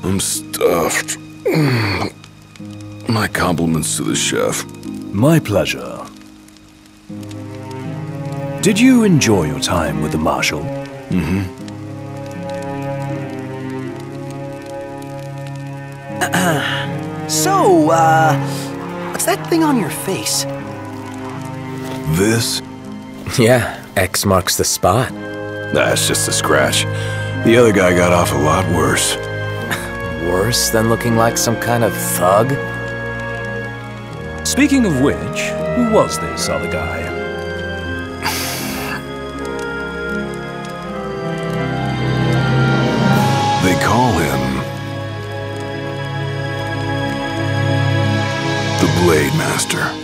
I'm stuffed. My compliments to the chef. My pleasure. Did you enjoy your time with the Marshal? Mm-hmm. So, what's that thing on your face? This? Yeah, X marks the spot. That's just a scratch. The other guy got off a lot worse. Worse than looking like some kind of thug? Speaking of which, who was this other guy? They call him the Blade Master.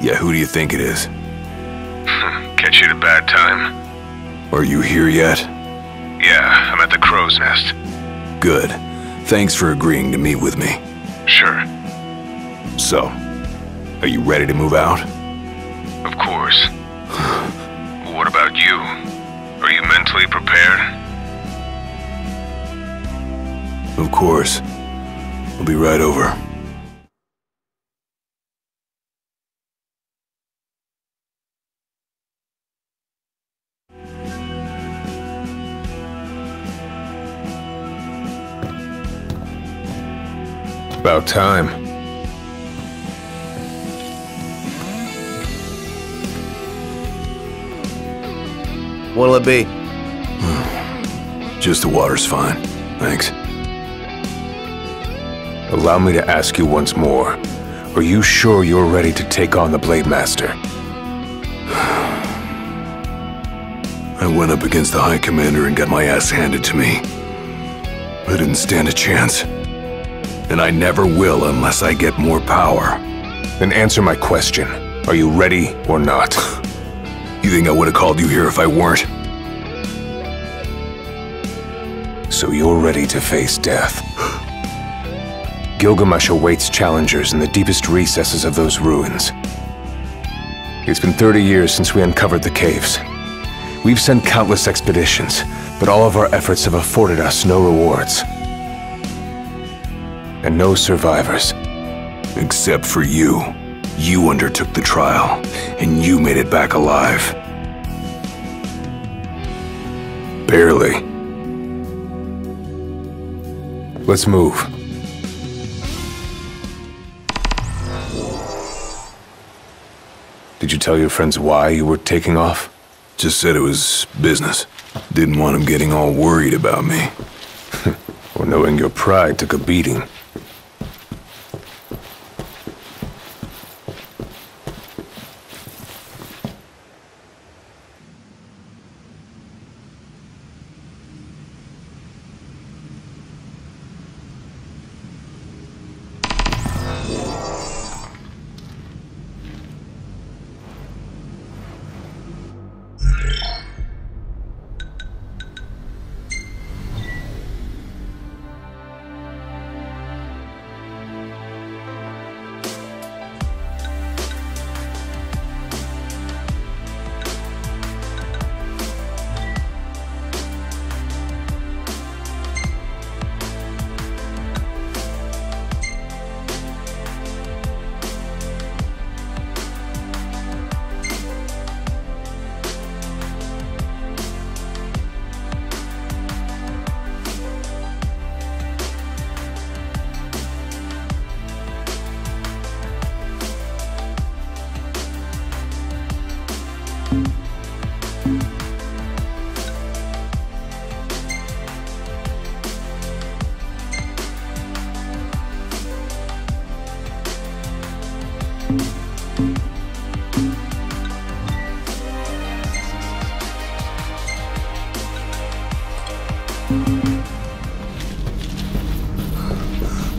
Yeah, who do you think it is? Catch you at a bad time? Are you here yet? Yeah, I'm at the crow's nest. Good. Thanks for agreeing to meet with me. Sure. So, are you ready to move out? Of course. What about you? Are you mentally prepared? Of course. I'll be right over. About time. What'll it be? Just the water's fine. Thanks. Allow me to ask you once more. Are you sure you're ready to take on the Blade Master? I went up against the High Commander and got my ass handed to me. I didn't stand a chance. And I never will unless I get more power. Then answer my question. Are you ready or not? You think I would have called you here if I weren't? So you're ready to face death. Gilgamesh awaits challengers in the deepest recesses of those ruins. It's been 30 years since we uncovered the caves. We've sent countless expeditions, but all of our efforts have afforded us no rewards. And no survivors. Except for you. You undertook the trial, and you made it back alive. Barely. Let's move. Did you tell your friends why you were taking off? Just said it was business. Didn't want them getting all worried about me. Or knowing your pride took a beating.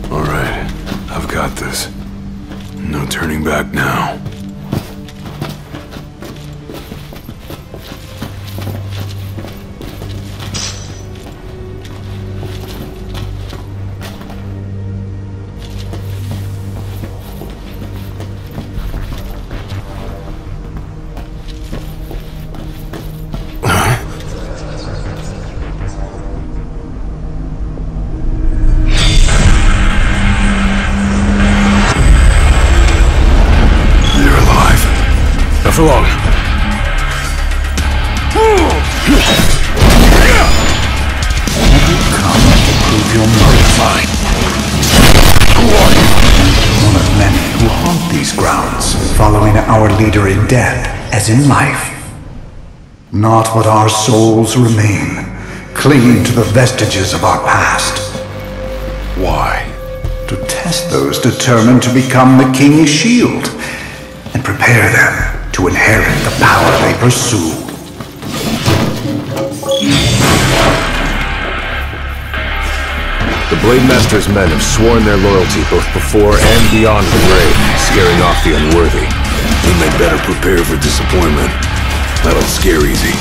All right, I've got this. No turning back now. For long. Prove you're mortified. Who are you? One of many who haunt these grounds, following our leader in death as in life. Not but our souls remain, clinging to the vestiges of our past. Why? To test those determined to become the King's shield, and prepare them to inherit the power they pursue. The Blade Master's men have sworn their loyalty both before and beyond the grave, scaring off the unworthy. Then they better prepare for disappointment. That'll scare easy.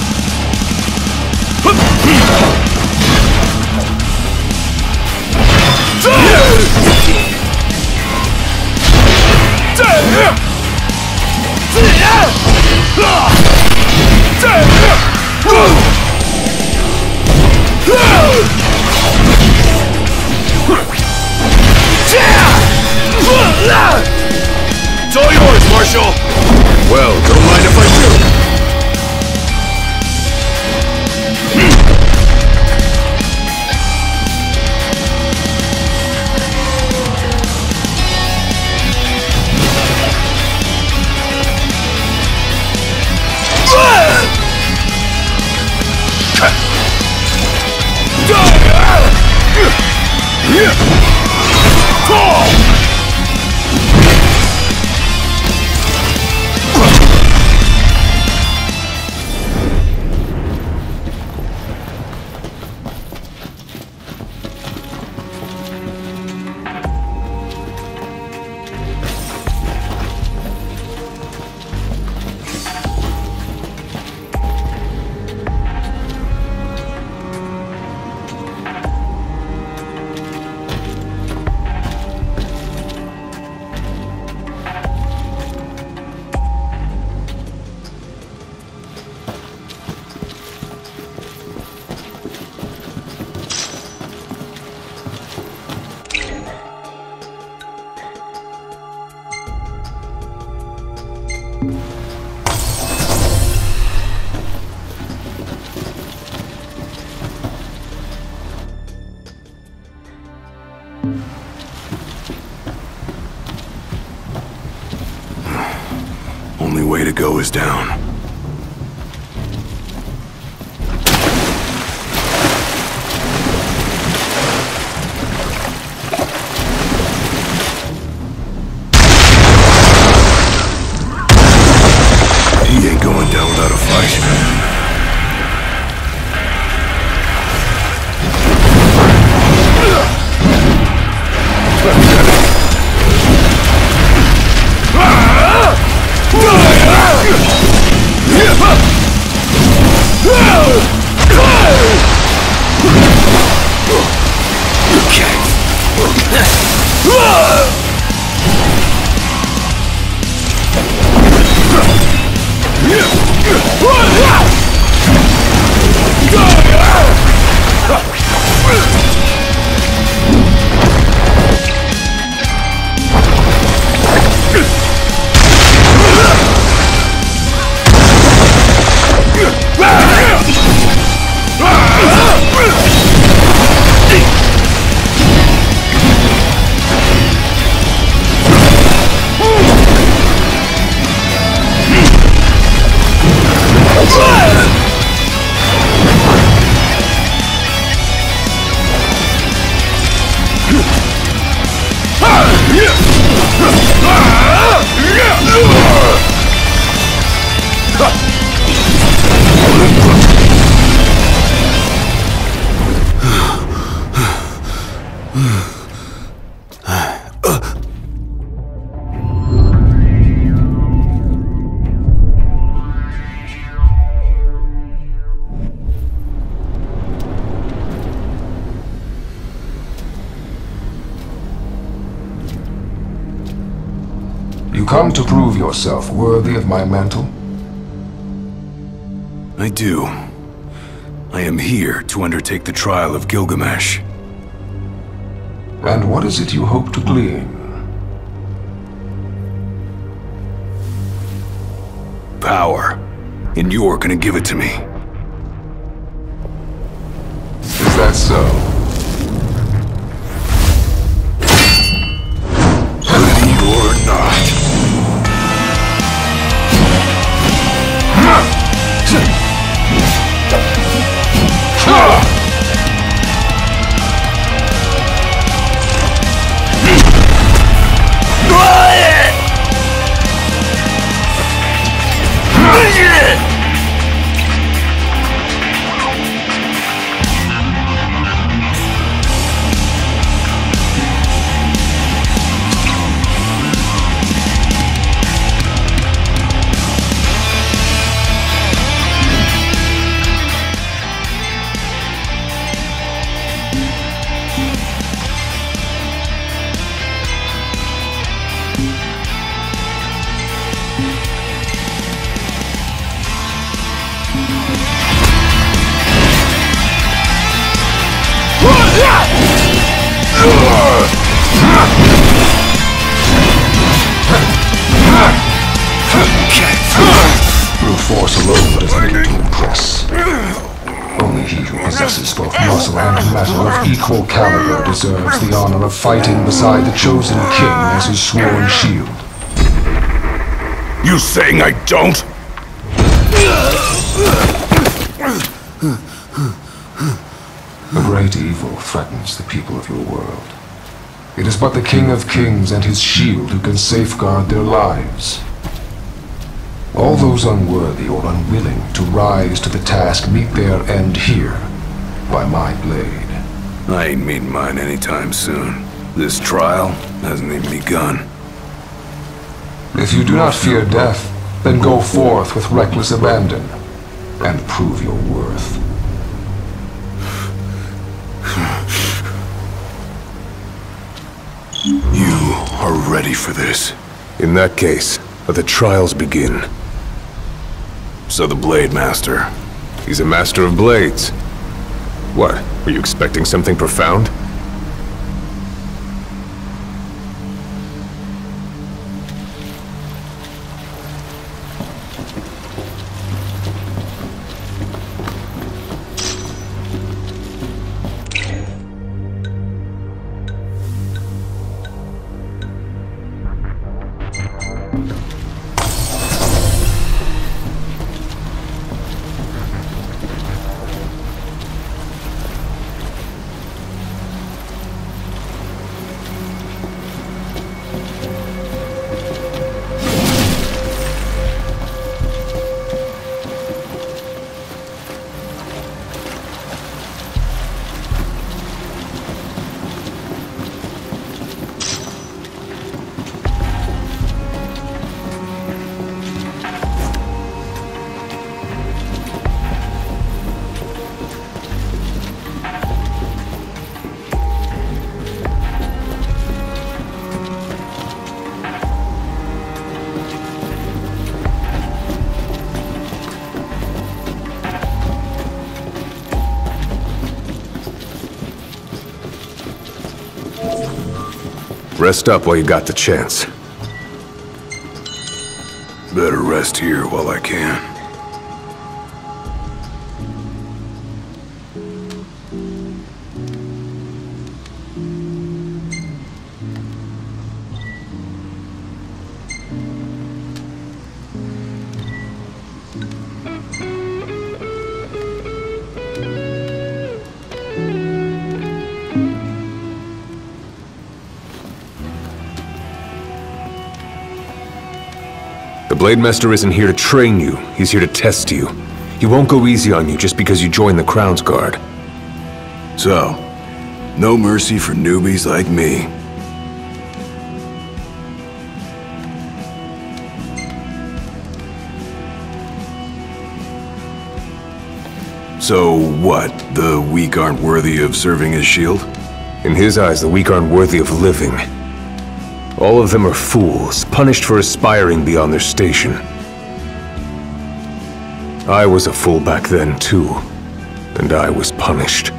It's all yours, Marshal! Well, don't mind if I do. Only way to go is down. He ain't going down without a fight. You come to prove yourself worthy of my mantle? I do. I am here to undertake the trial of Gilgamesh. And what is it you hope to glean? Power. And you're gonna give it to me. Is that so? Ready or not. Brute force alone does little to impress. Only he who possesses both muscle and metal of equal caliber deserves the honor of fighting beside the chosen king as his sworn shield. You saying I don't? A great evil threatens the people of your world. It is but the King of Kings and his shield who can safeguard their lives. All those unworthy or unwilling to rise to the task meet their end here, by my blade. I ain't meeting mine anytime soon. This trial hasn't even begun. If you do not fear death, then go forth with reckless abandon, and prove your worth. You are ready for this. In that case, let the trials begin. So the Blade Master. He's a master of blades. What, were you expecting something profound? Rest up while you got the chance. Better rest here while I can. The Blade Master isn't here to train you, he's here to test you. He won't go easy on you just because you joined the Crown's Guard. So, no mercy for newbies like me. So what? The weak aren't worthy of serving as shield? In his eyes, the weak aren't worthy of living. All of them are fools, punished for aspiring beyond their station. I was a fool back then, too, and I was punished.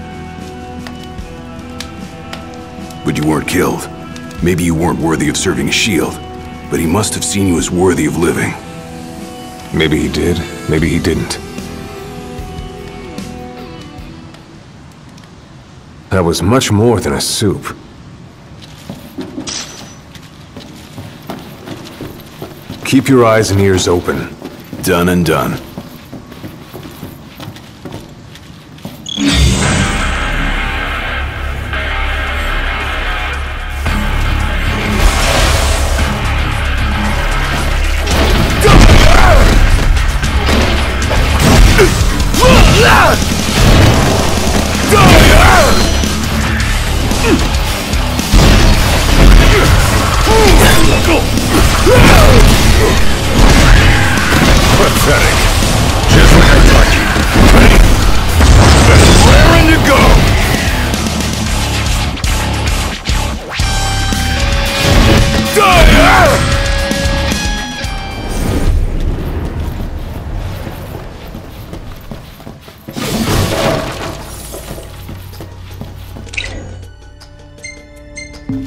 But you weren't killed. Maybe you weren't worthy of serving a shield, but he must have seen you as worthy of living. Maybe he did, maybe he didn't. That was much more than a soup. Keep your eyes and ears open. Done and done. Pathetic. Your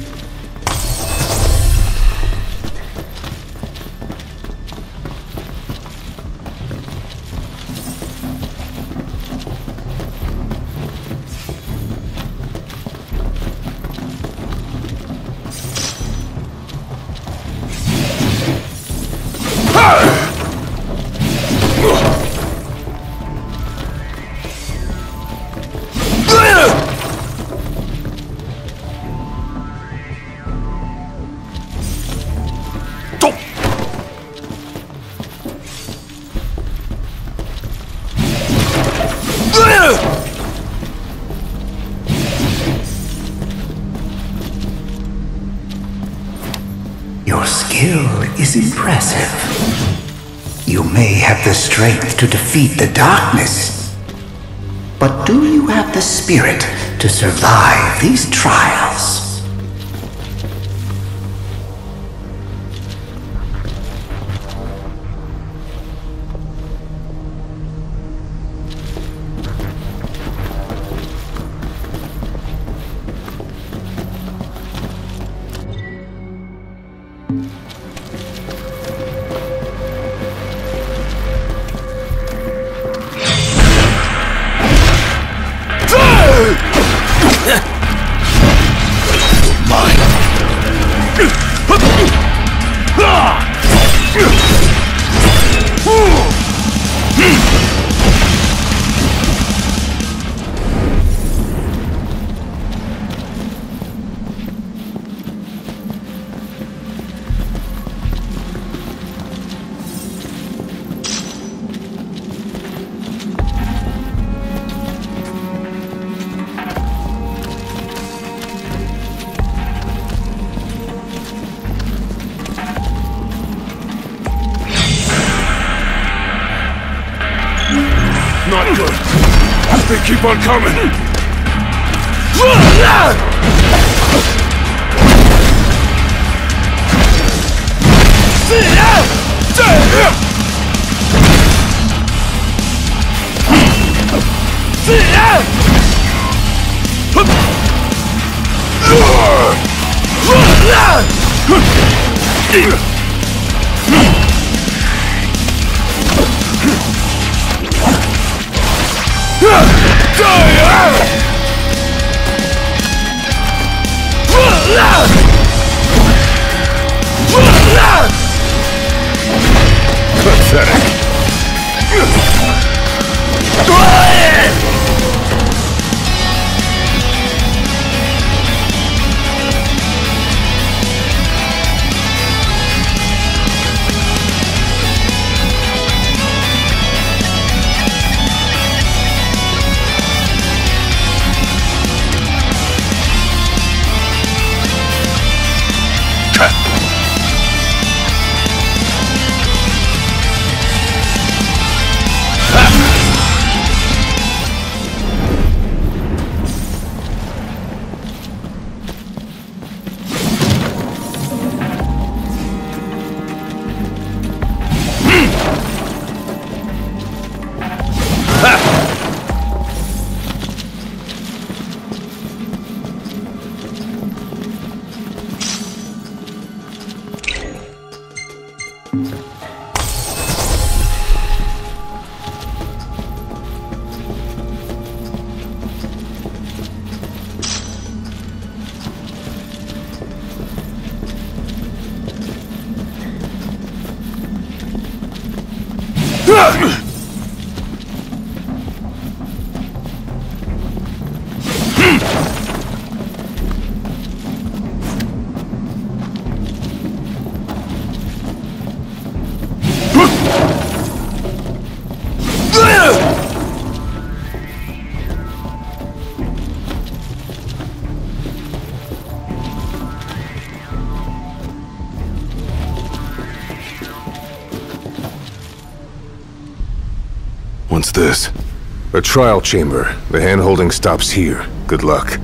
skill is impressive. You may have the strength to defeat the darkness, but do you have the spirit to survive these trials? Not good. They keep on coming. Pathetic. What's this? A trial chamber. The hand-holding stops here. Good luck.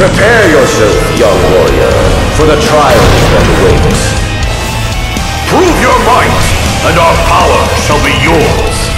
Prepare yourself, young warrior, for the trials that await. Prove your might, and our power shall be yours.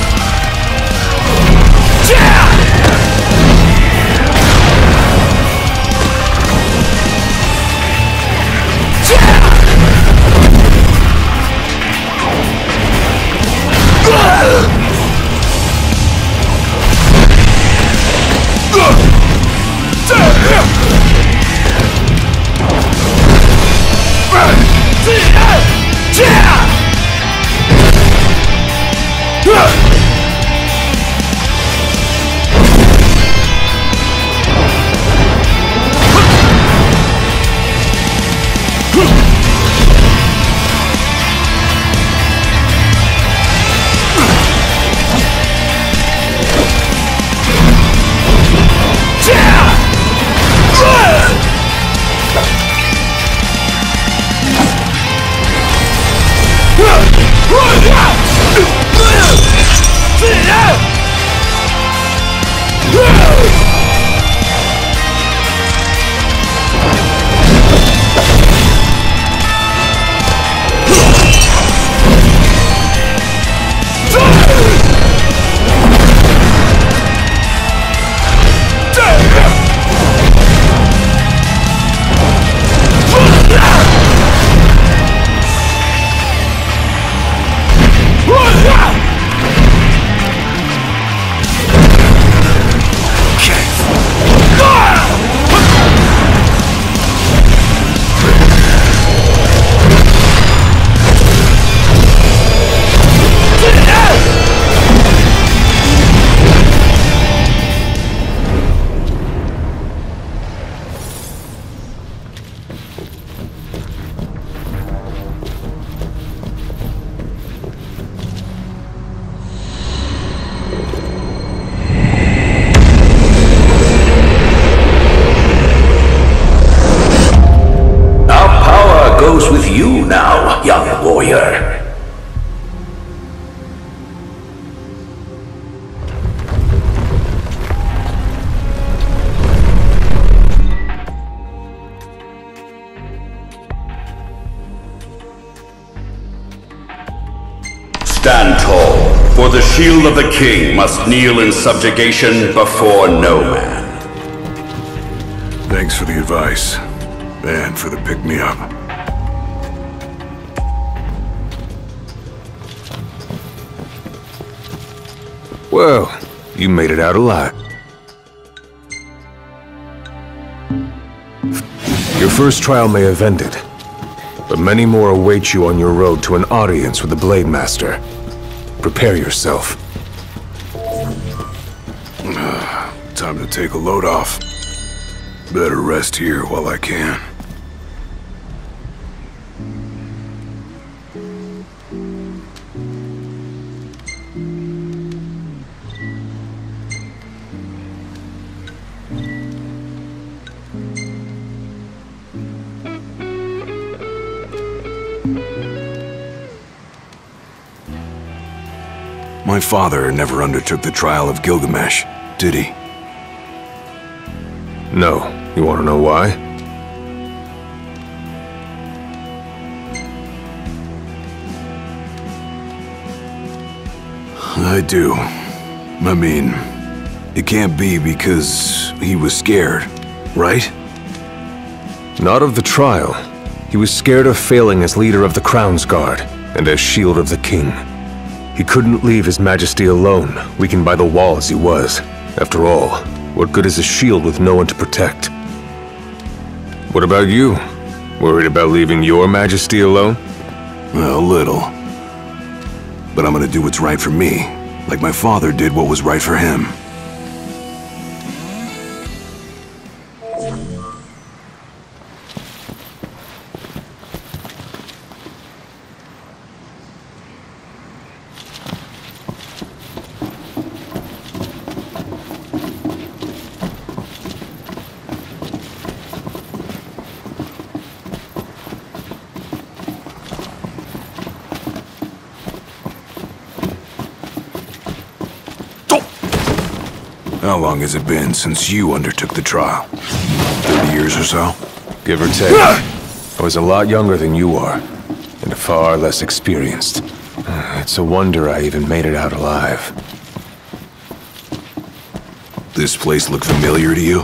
Stand tall, for the shield of the king must kneel in subjugation before no man. Thanks for the advice, and for the pick-me-up. Well, you made it out alive. Your first trial may have ended, but many more await you on your road to an audience with the Blade Master. Prepare yourself. Time to take a load off. Better rest here while I can. My father never undertook the trial of Gilgamesh, did he? No. You want to know why? I do. I mean, it can't be because he was scared, right? Not of the trial. He was scared of failing as leader of the Crown's Guard and as shield of the king. He couldn't leave His Majesty alone, weakened by the wall as he was. After all, what good is a shield with no one to protect? What about you? Worried about leaving your Majesty alone? A little. But I'm gonna do what's right for me, like my father did what was right for him. How long has it been since you undertook the trial? 30 years or so? Give or take. I was a lot younger than you are, and far less experienced. It's a wonder I even made it out alive. This place look familiar to you?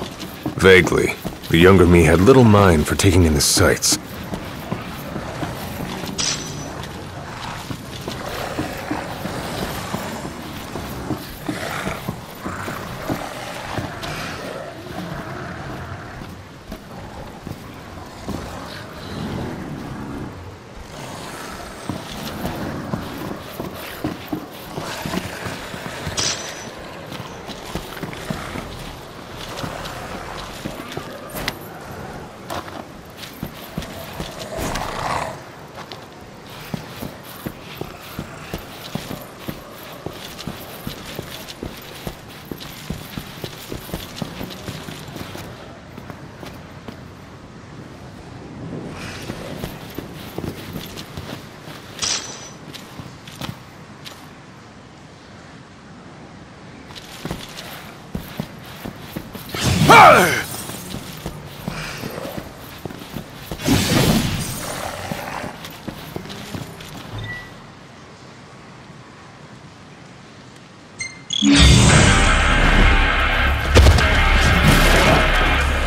Vaguely. The younger me had little mind for taking in the sights.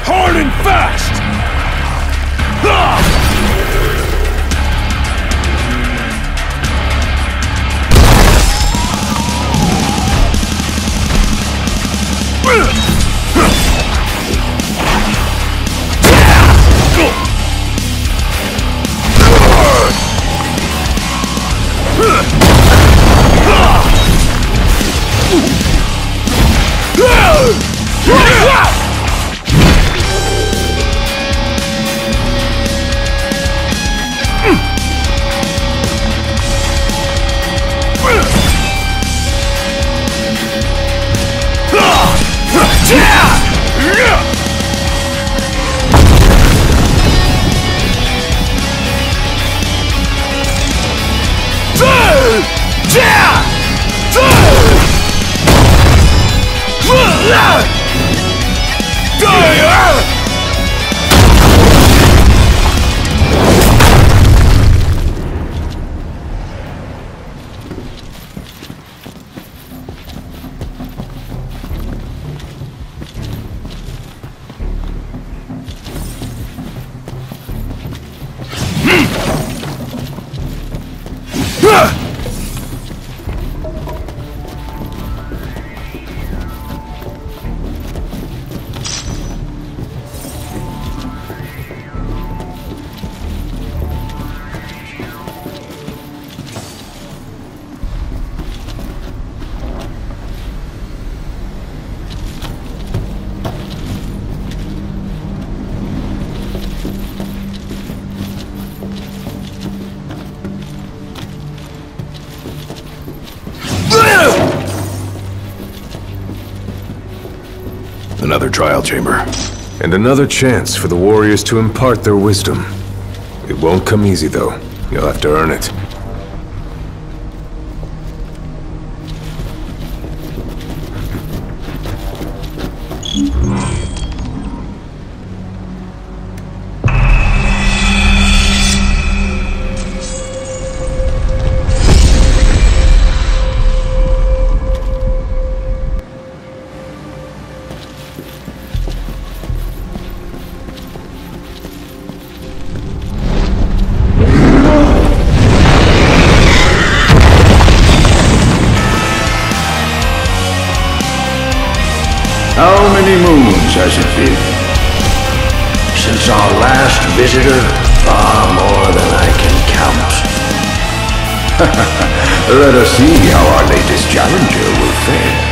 Hard and fast! Another trial chamber. And another chance for the warriors to impart their wisdom. It won't come easy, though. You'll have to earn it. How many moons has it been? Since our last visitor, far more than I can count. Let us see how our latest challenger will fare.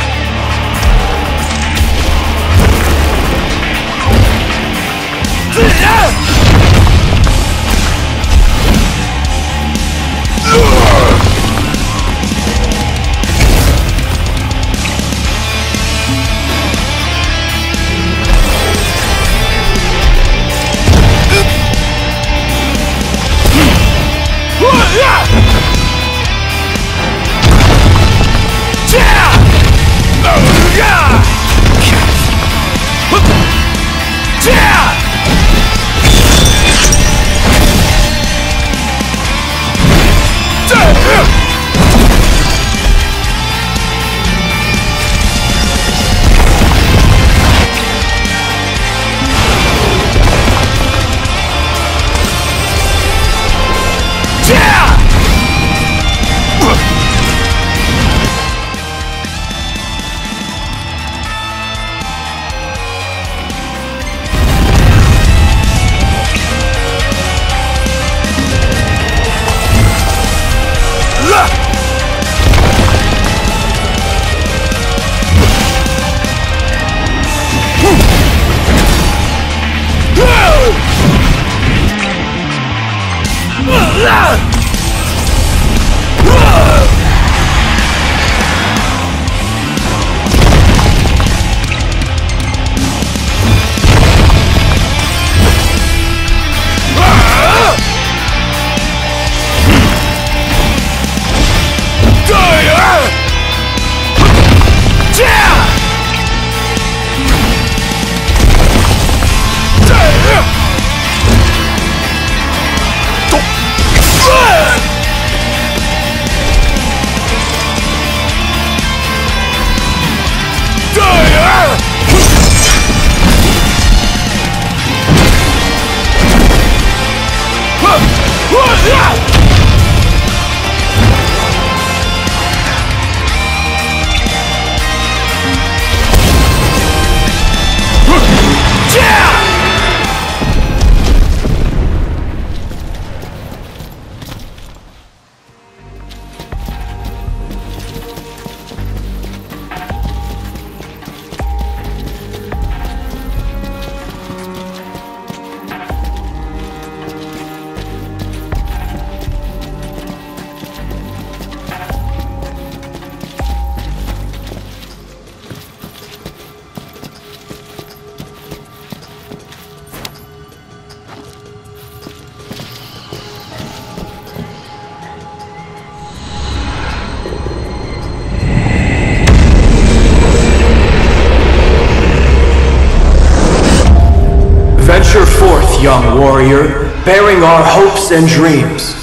Venture forth, young warrior, bearing our hopes and dreams.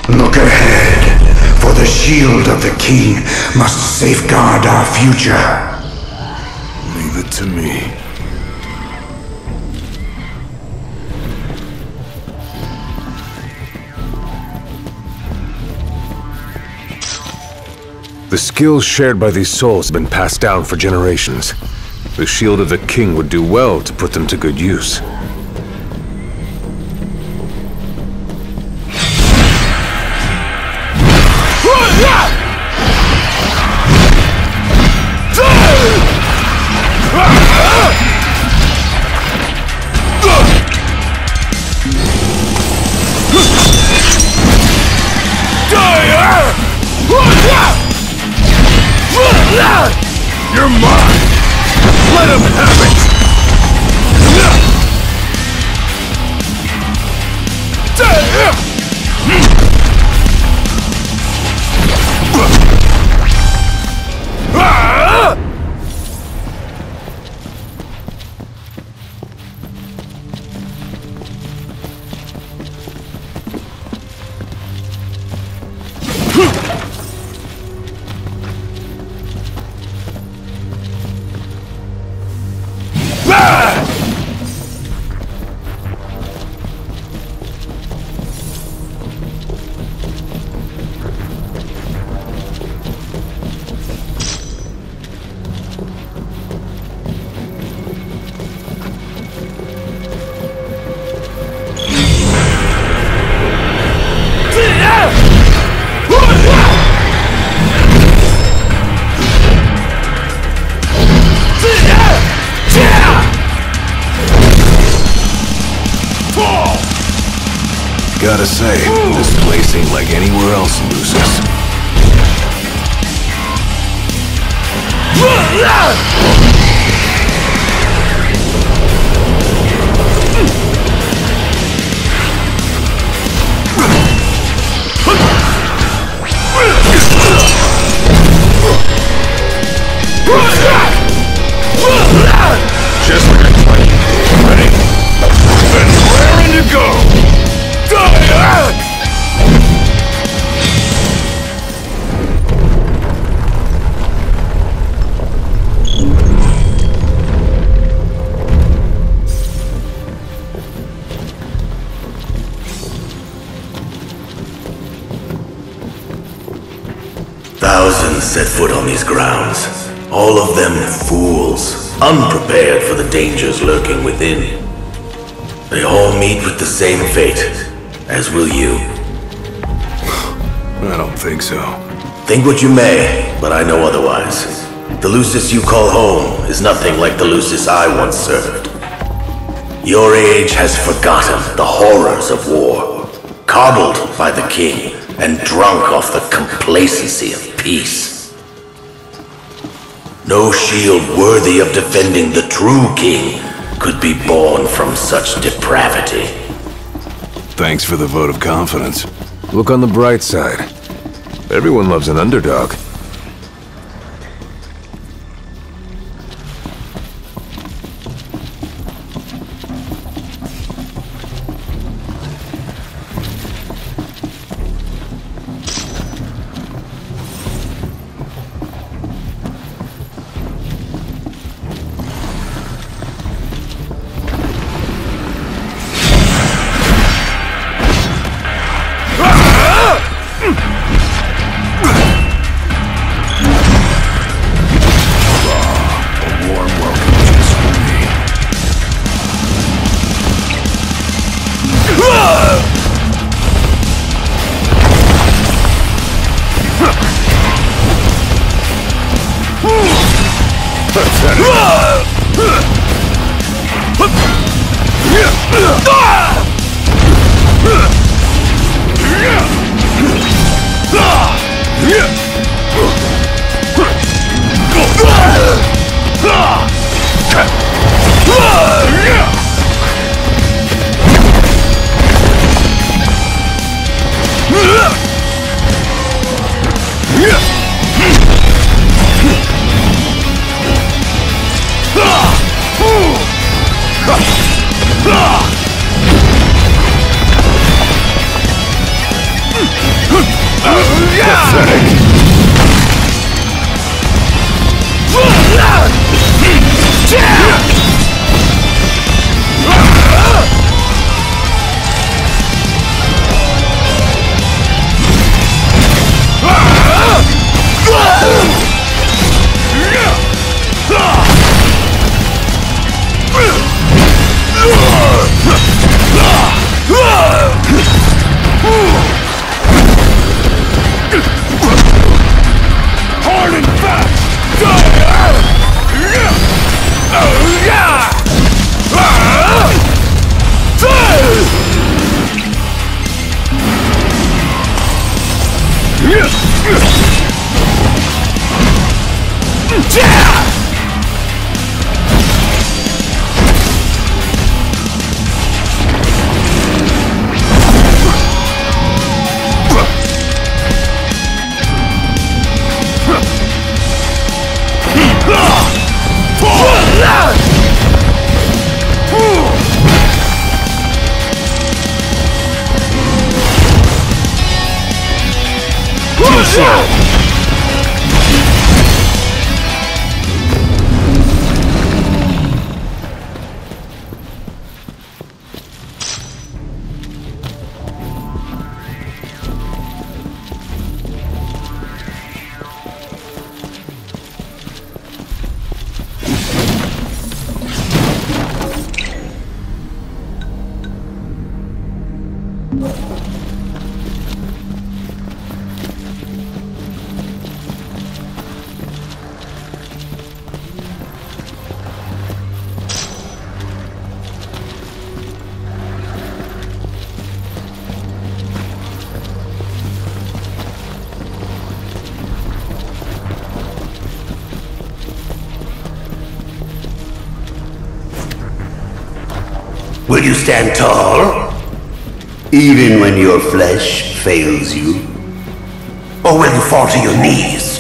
Look ahead, for the shield of the king must safeguard our future. Leave it to me. The skills shared by these souls have been passed down for generations. The shield of the king would do well to put them to good use. You're mine! Let him have it! Gotta say, this place ain't like anywhere else in Lucis. Just like I planned. Ready? And raring to go! Thousands set foot on these grounds, all of them fools, unprepared for the dangers lurking within. They all meet with the same fate, as will you. I don't think so. Think what you may, but I know otherwise. The Lucis you call home is nothing like the Lucis I once served. Your age has forgotten the horrors of war, coddled by the king, and drunk off the complacency of peace. No shield worthy of defending the true king could be born from such depravity. Thanks for the vote of confidence. Look on the bright side. Everyone loves an underdog. Will you stand tall? Even when your flesh fails you? Or will you fall to your knees?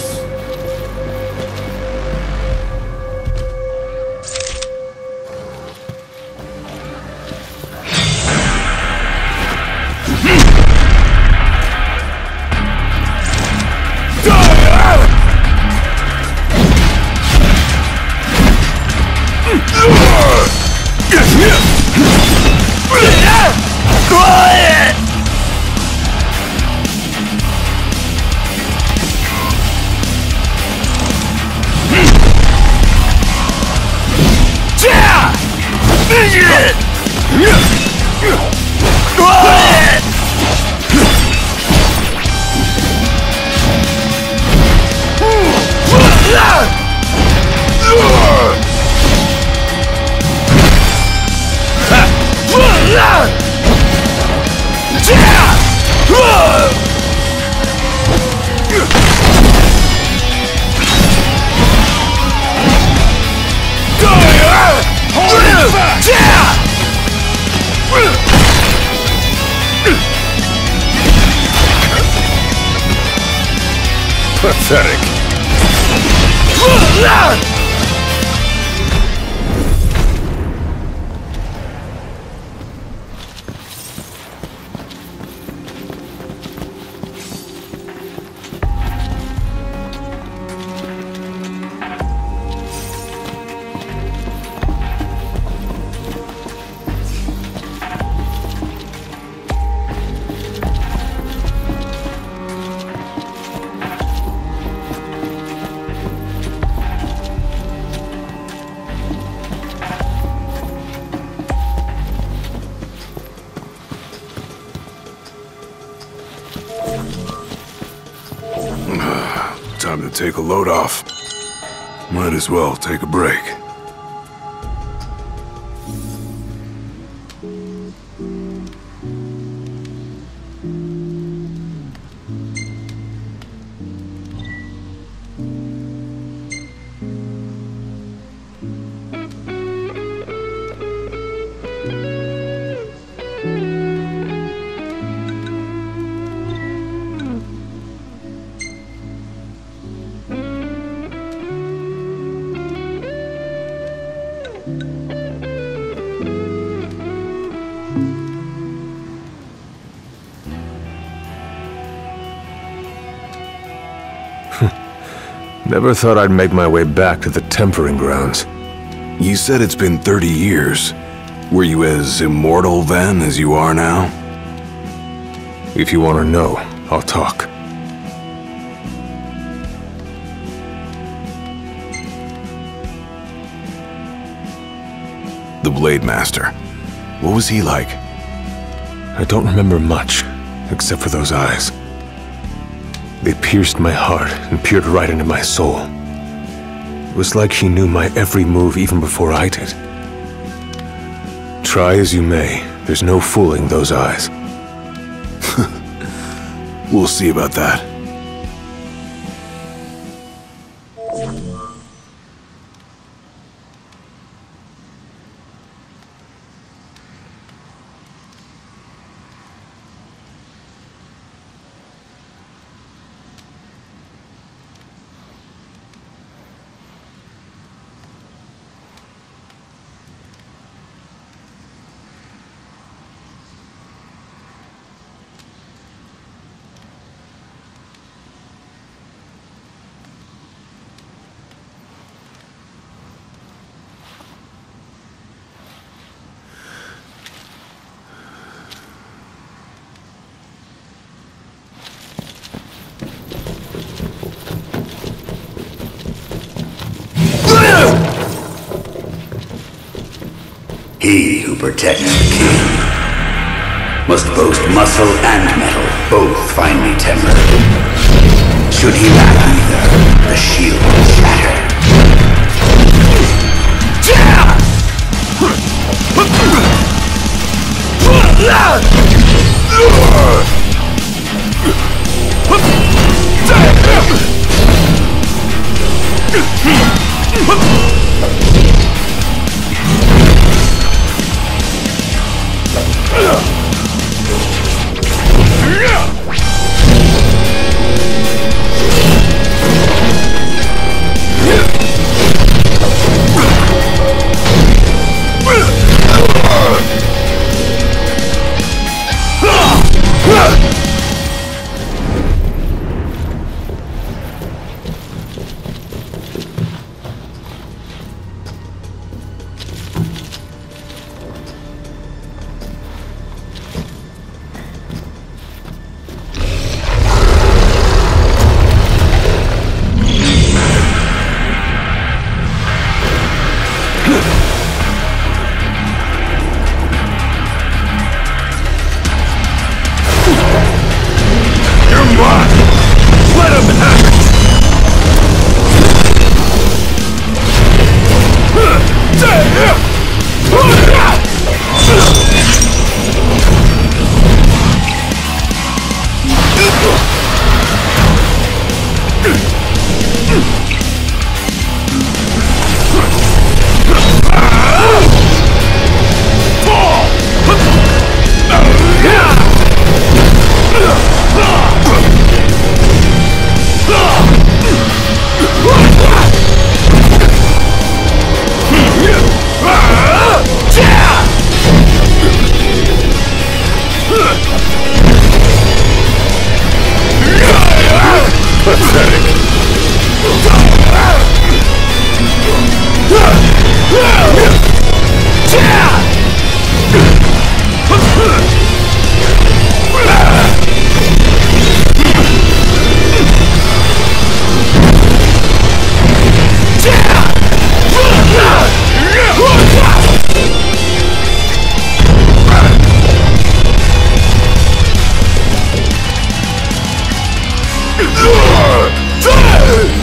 Pathetic. Time to take a load off. Might as well take a break. Never thought I'd make my way back to the tempering grounds. You said it's been 30 years. Were you as immortal then as you are now? If you want to know, I'll talk. The Blade Master. What was he like? I don't remember much, except for those eyes. They pierced my heart and peered right into my soul. It was like she knew my every move even before I did. Try as you may, there's no fooling those eyes. We'll see about that. He who protects the king must boast muscle and metal, both finely tempered. Should he lack either, the shield will shatter.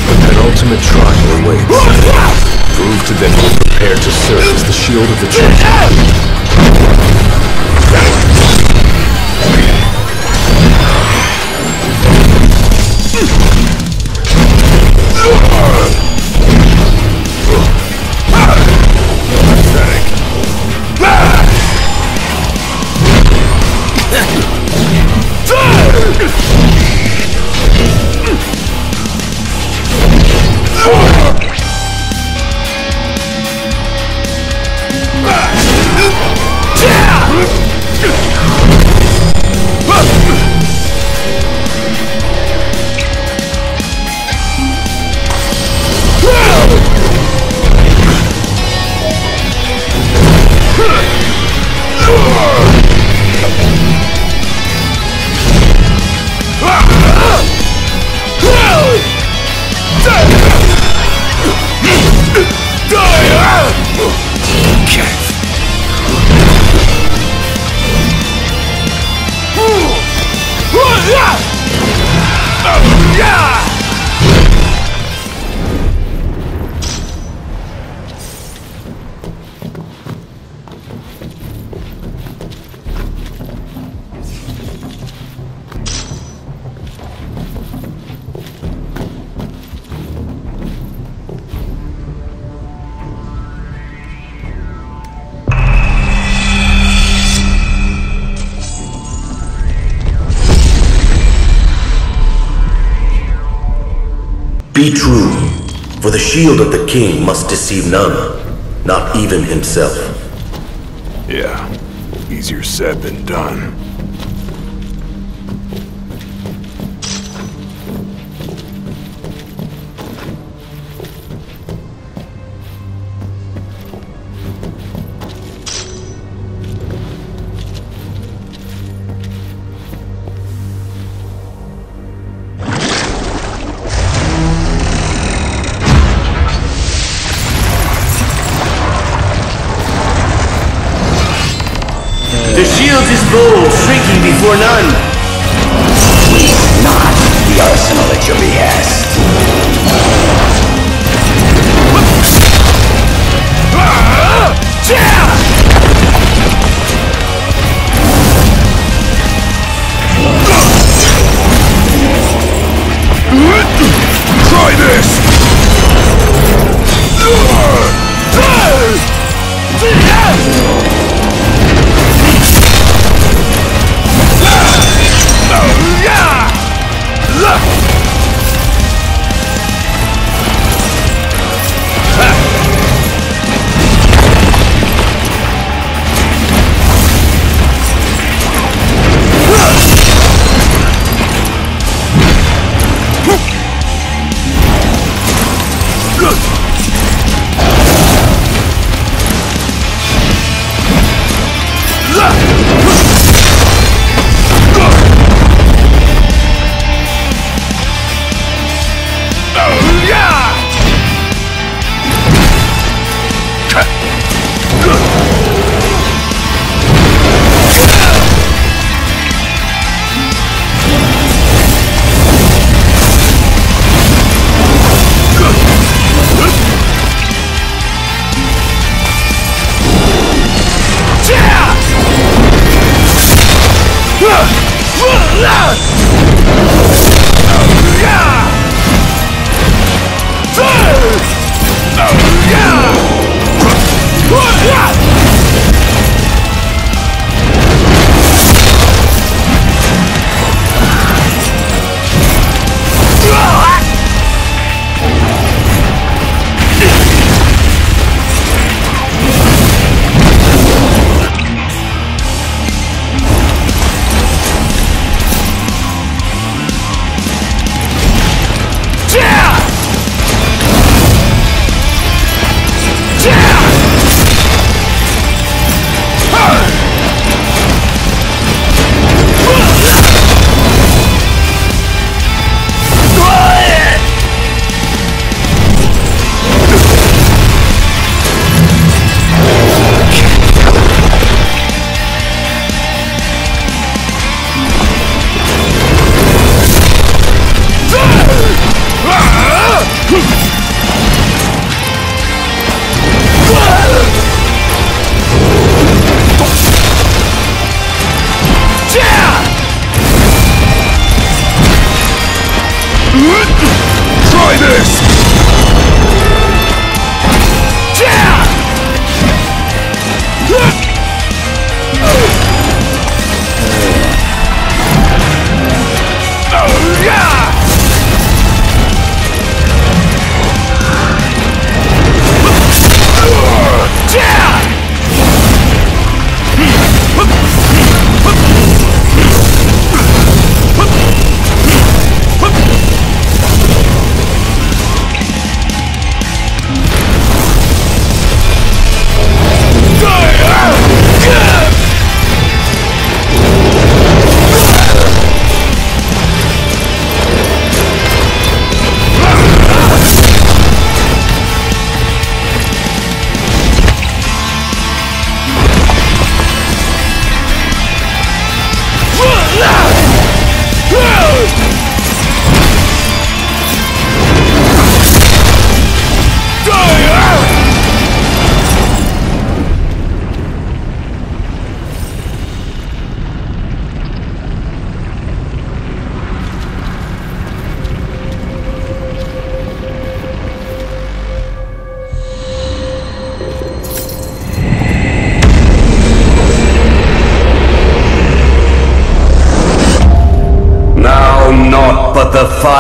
The penultimate trial awaits. Prove to them you're prepared to serve as the shield of the church. Be true, for the shield of the king must deceive none, not even himself. Yeah, easier said than done. The shield is bold, shrinking before none. Waste not the arsenal at your behest. Try this!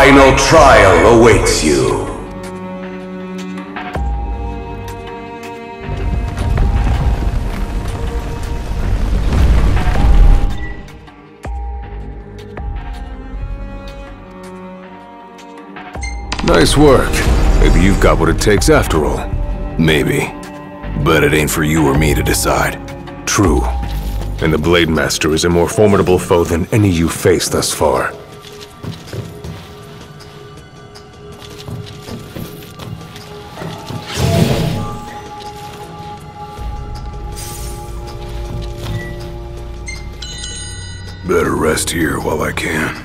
final trial awaits you. Nice work. Maybe you've got what it takes after all. Maybe. But it ain't for you or me to decide. True. And the Blade Master is a more formidable foe than any you've faced thus far. Better rest here while I can.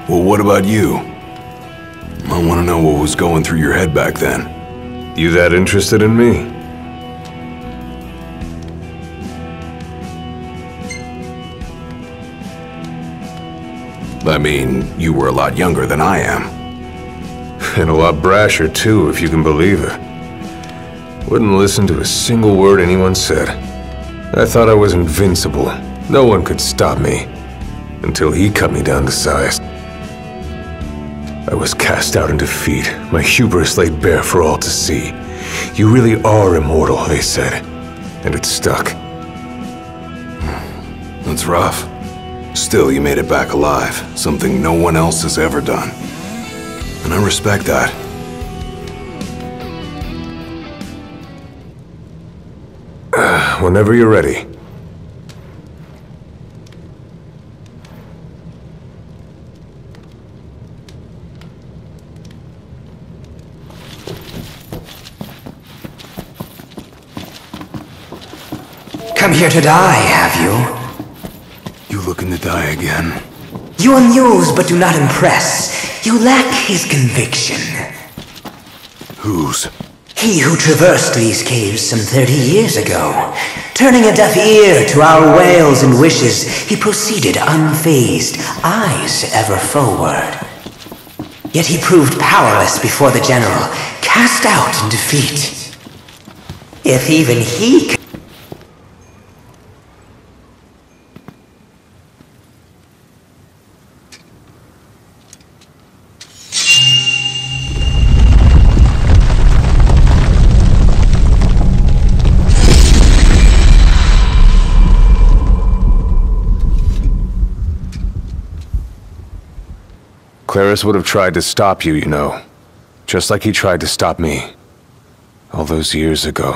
Well, what about you? I want to know what was going through your head back then. You that interested in me? I mean, you were a lot younger than I am. And a lot brasher, too, if you can believe it. Wouldn't listen to a single word anyone said. I thought I was invincible. No one could stop me. Until he cut me down to size. I was cast out in defeat, my hubris laid bare for all to see. You really are immortal, they said. And it stuck. That's rough. Still, you made it back alive, something no one else has ever done. And I respect that. Whenever you're ready. Come here to die, have you? You looking to die again? You amuse but do not impress. You lack his conviction. Whose? He who traversed these caves some 30 years ago. Turning a deaf ear to our wails and wishes, he proceeded unfazed, eyes ever forward. Yet he proved powerless before the general, cast out in defeat. If even he could... Claris would have tried to stop you, you know. Just like he tried to stop me. All those years ago.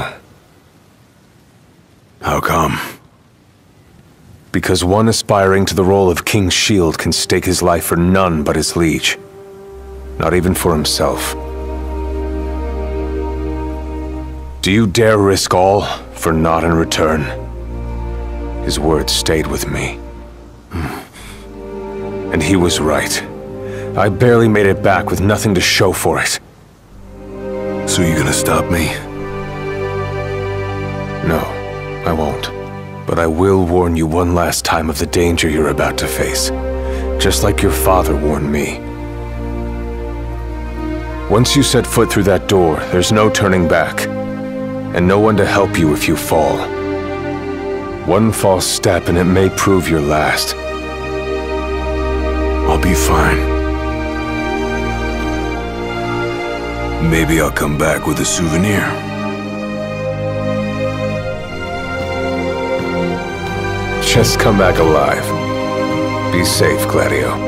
How come? Because one aspiring to the role of King's Shield can stake his life for none but his liege. Not even for himself. Do you dare risk all for naught in return? His words stayed with me. And he was right. I barely made it back with nothing to show for it. So you gonna stop me? No, I won't. But I will warn you one last time of the danger you're about to face. Just like your father warned me. Once you set foot through that door, there's no turning back. And no one to help you if you fall. One false step and it may prove your last. I'll be fine. Maybe I'll come back with a souvenir. Just come back alive. Be safe, Gladio.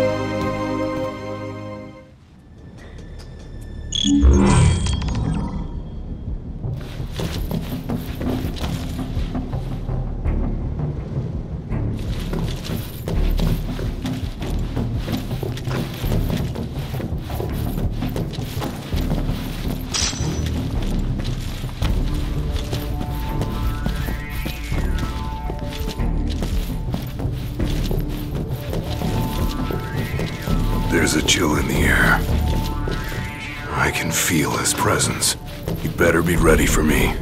There's a chill in the air. I can feel his presence. You better be ready for me.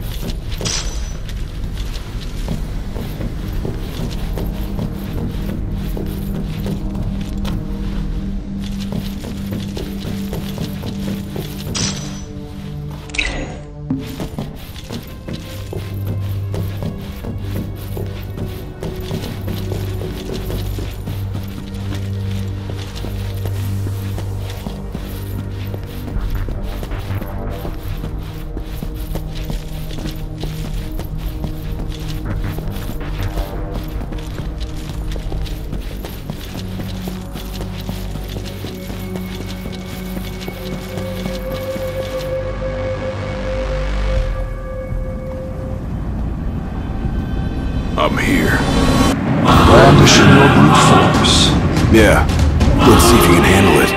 I'm here. Brandishing your brute force. Yeah. Let's see if you can handle it.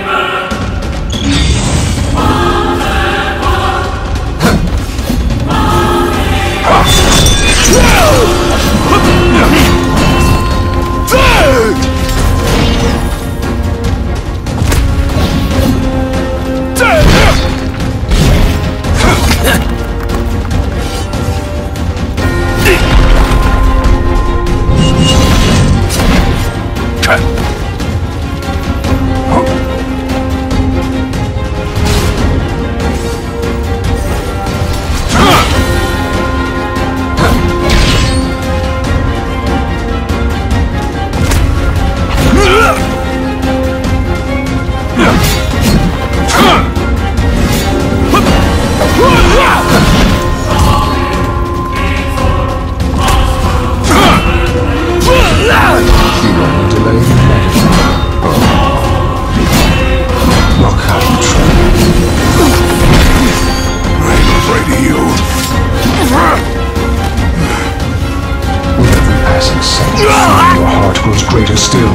Greater still.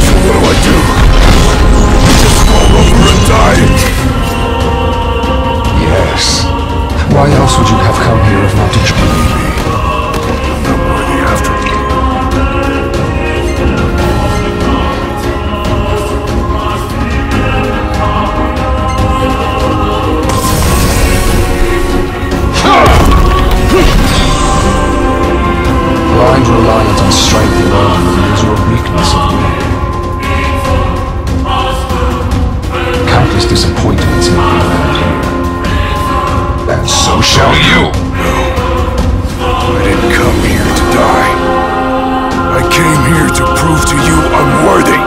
So what do I do? Just fall over and die? Yes. Why else would you have come here if not to join me? I'm not worthy after all. Blind reliance on strength alone is your weakness of will. Countless disappointments have been had here. And so shall you! No. I didn't come here to die. I came here to prove to you I'm worthy.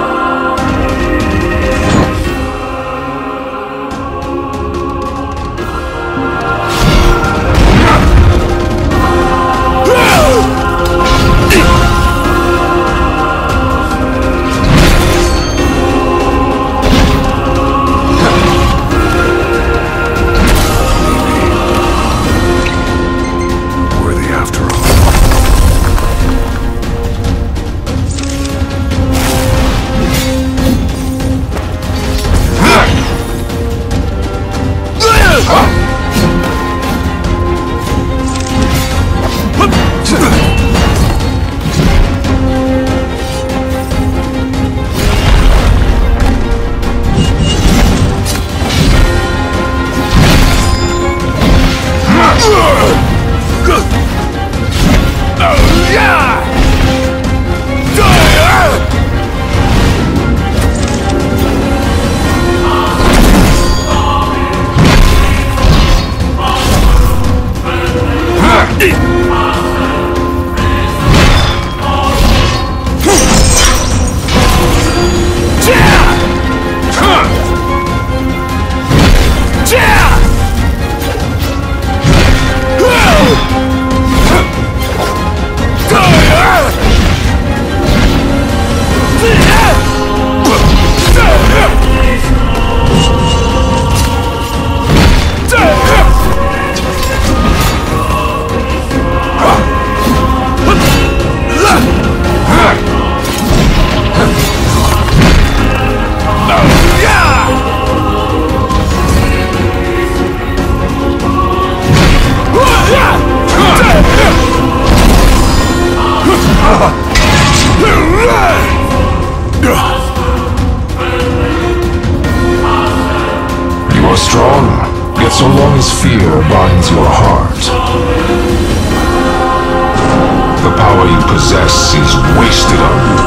strong, yet so long as fear binds your heart, the power you possess is wasted on you.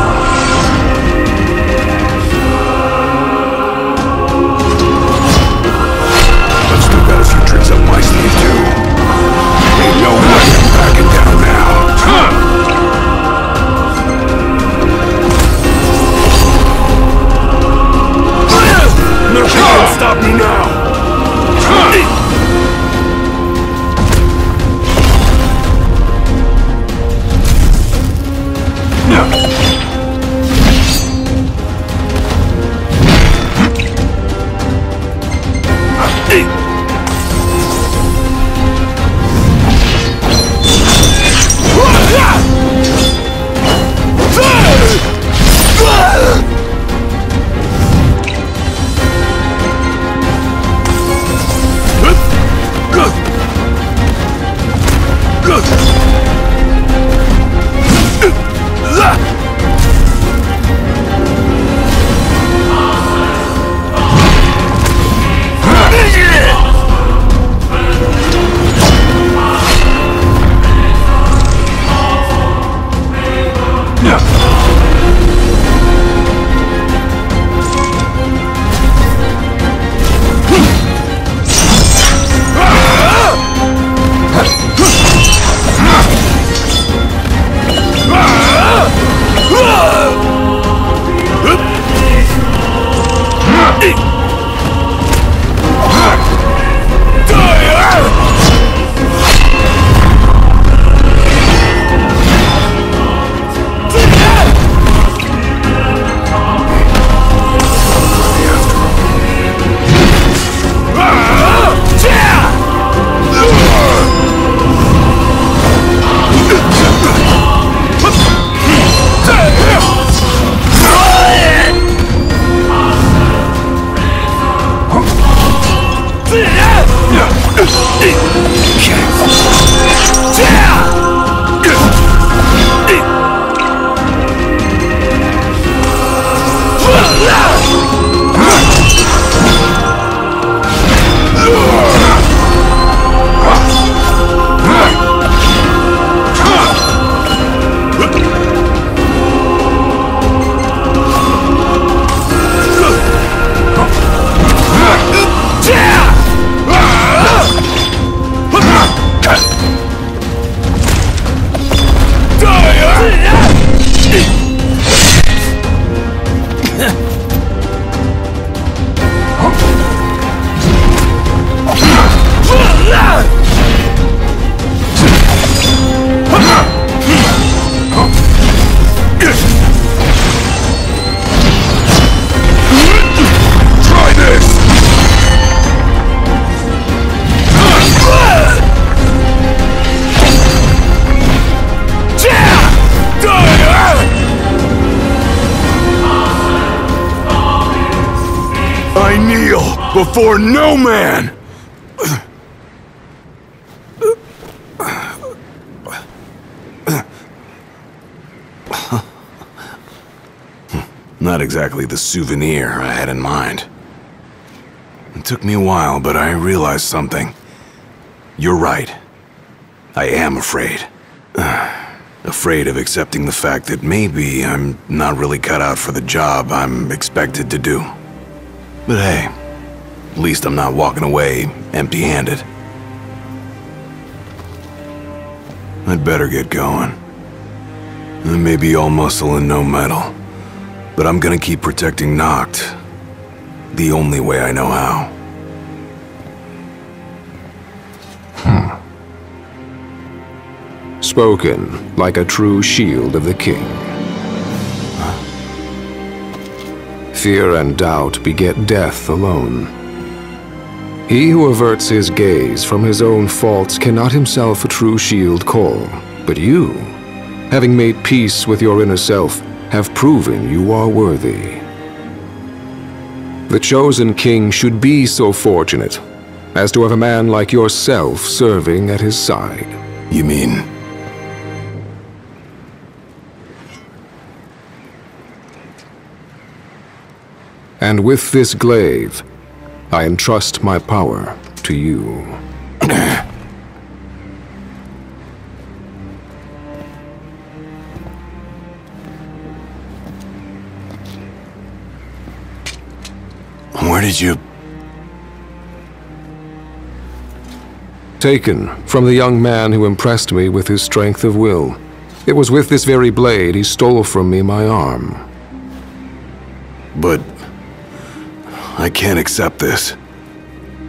I've still got a few tricks up my sleeve, too. Ain't no way I'm backing down now. Nothing can stop me now! I kneel before no man! Not exactly the souvenir I had in mind. It took me a while, but I realized something. You're right. I am afraid. Afraid of accepting the fact that maybe I'm not really cut out for the job I'm expected to do. But hey, at least I'm not walking away empty-handed. I'd better get going. I may be all muscle and no metal, but I'm gonna keep protecting Noct the only way I know how. Spoken like a true shield of the king. Fear and doubt beget death alone. He who averts his gaze from his own faults cannot himself a true shield call. But you, having made peace with your inner self, have proven you are worthy. The chosen king should be so fortunate as to have a man like yourself serving at his side. You mean? And with this glaive, I entrust my power to you. Where did you... Taken from the young man who impressed me with his strength of will. It was with this very blade he stole from me my arm. But... I can't accept this.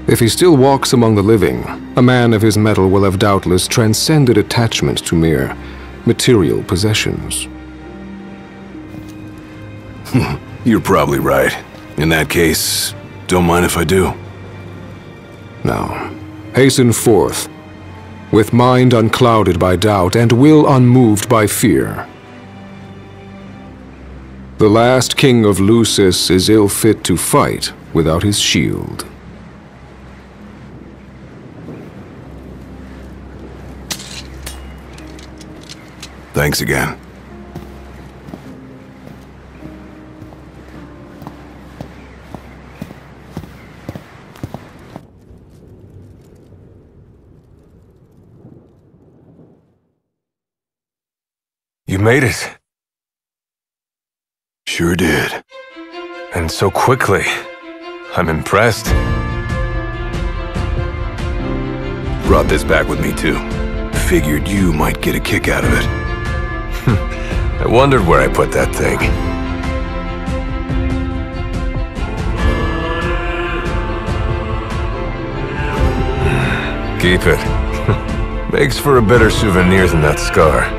If he still walks among the living, a man of his mettle will have doubtless transcended attachment to mere material possessions. You're probably right. In that case, don't mind if I do. Now, hasten forth, with mind unclouded by doubt and will unmoved by fear. The last king of Lucis is ill fit to fight without his shield. Thanks again. You made it. Sure did. And so quickly. I'm impressed. Brought this back with me too. Figured you might get a kick out of it. I wondered where I put that thing. Keep it. Makes for a better souvenir than that scar.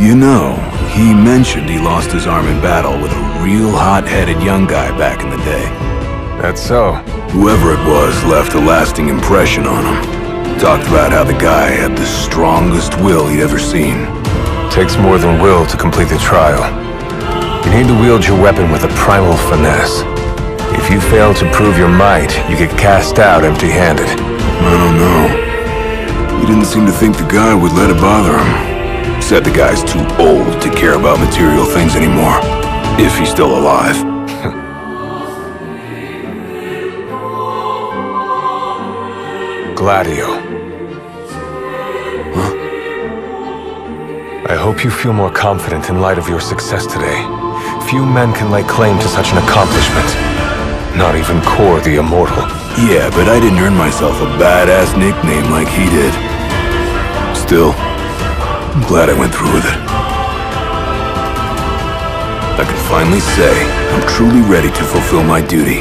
You know, he mentioned he lost his arm in battle with a real hot-headed young guy back in the day. That's so. Whoever it was left a lasting impression on him. Talked about how the guy had the strongest will he'd ever seen. Takes more than will to complete the trial. You need to wield your weapon with a primal finesse. If you fail to prove your might, you get cast out empty-handed. I don't know. He didn't seem to think the guy would let it bother him. Said the guy's too old to care about material things anymore. If he's still alive. Gladious. Huh? I hope you feel more confident in light of your success today. Few men can lay claim to such an accomplishment. Not even Kor the Immortal. Yeah, but I didn't earn myself a badass nickname like he did. Still, I'm glad I went through with it. I can finally say I'm truly ready to fulfill my duty.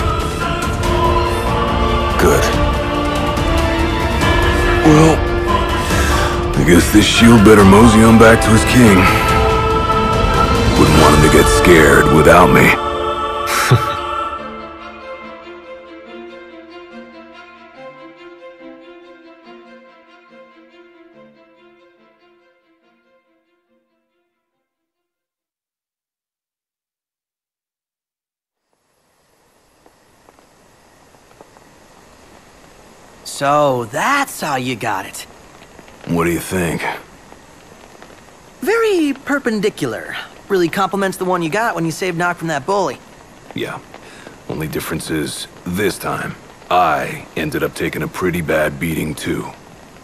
Good. Well, I guess this shield better mosey on back to his king. Wouldn't want him to get scared without me. So that's how you got it. What do you think? Very perpendicular. Really complements the one you got when you saved Nock from that bully. Yeah. Only difference is, this time, I ended up taking a pretty bad beating too.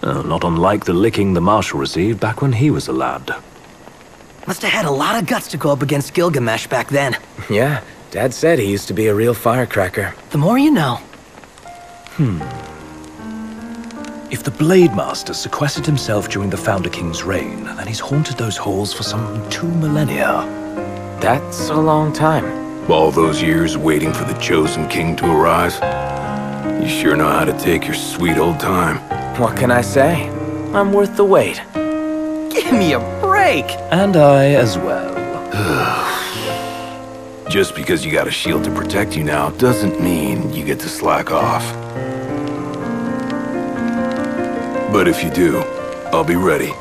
Not unlike the licking the Marshal received back when he was a lad. Must have had a lot of guts to go up against Gilgamesh back then. Yeah, Dad said he used to be a real firecracker. The more you know. If the Blade Master sequestered himself during the Founder King's reign, then he's haunted those halls for some 2 millennia. That's a long time. All those years waiting for the chosen king to arise. You sure know how to take your sweet old time. What can I say? I'm worth the wait. Give me a break! And I as well. Just because you got a shield to protect you now doesn't mean you get to slack off. But if you do, I'll be ready.